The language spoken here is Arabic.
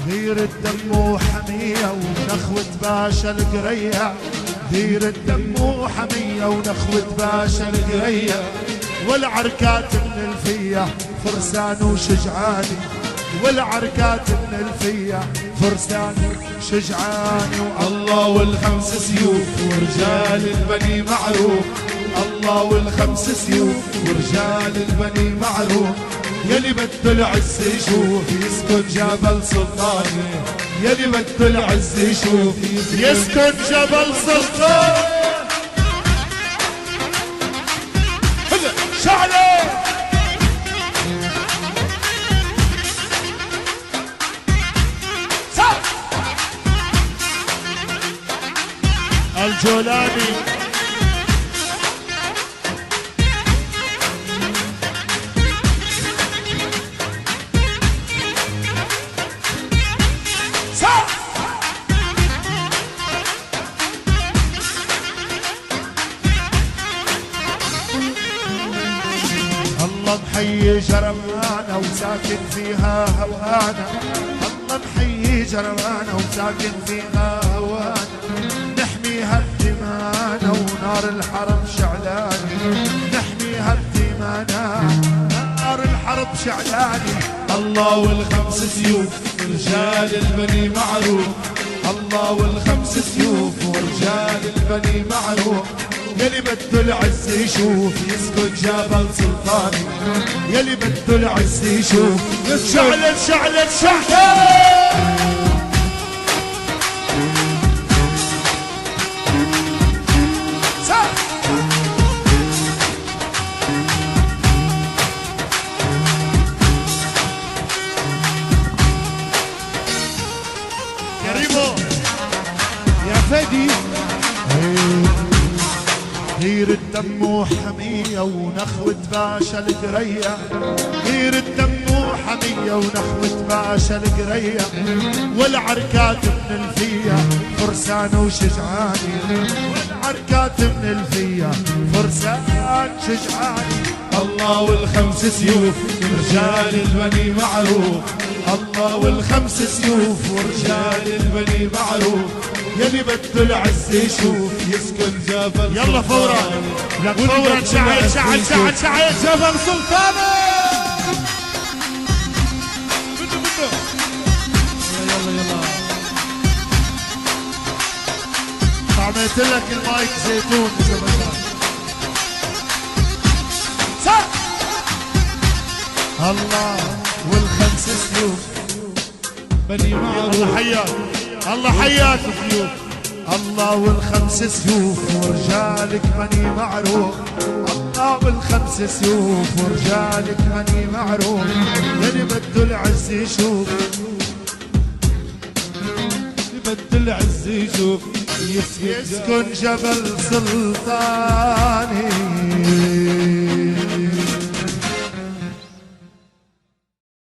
دير الدم وحمية ونخوة باشا القرية، دير الدم وحمية ونخوة باشا القرية، والعركات من الفية فرسان وشجعاني، والعركات من الفية فرسان وشجعاني. الله والخمس سيوف ورجال البني معروف، الله والخمس سيوف ورجال البني معروف، يلي بده العز يشوف يسكن جبل سلطاني، يلي بده العز يشوف يسكن جبل سلطاني. شعله الجولاني الله محيي جرمانة وساكن فيها هوانا، الله محيي جرمانة وساكن فيها هوانا، نحميها بدمانا ونار الحرب شعلانة، نحميها بدمانا نار الحرب شعلانة. الله والخمس سيوف ورجال البني معروف، الله والخمس سيوف ورجال البني معروف، يلي بده العز يشوف يسكن جبل سلطاني، يلي بده العز يشوف شعلت شعلت شعلت كريمو يا فادي. دير الدم وحمية ونخوة باشا القرية، دير الدم وحمية ونخوة باشا القرية، والعركات من الفية فرسان وشجعاني، والعركات من الفية فرسان شجعاني. الله والخمس سيوف ورجال البني معروف، الله والخمس سيوف ورجال البني معروف، يلي بده العز يشوف يسكن جبل يلا فورا لك فورا شعل شعل شعل شعل جبل سلطاني. يلا يلا طعميت لك المايك زيتون اذا بدك. الله والخمس سيوف بني معروف، الله حياك الله حياك سيوف، الله والخمس سيوف ورجالك بني معروف، الله والخمس سيوف ورجالك بني معروف، يلي بده العز يشوف بده العز يشوف يسكن جبل سلطاني.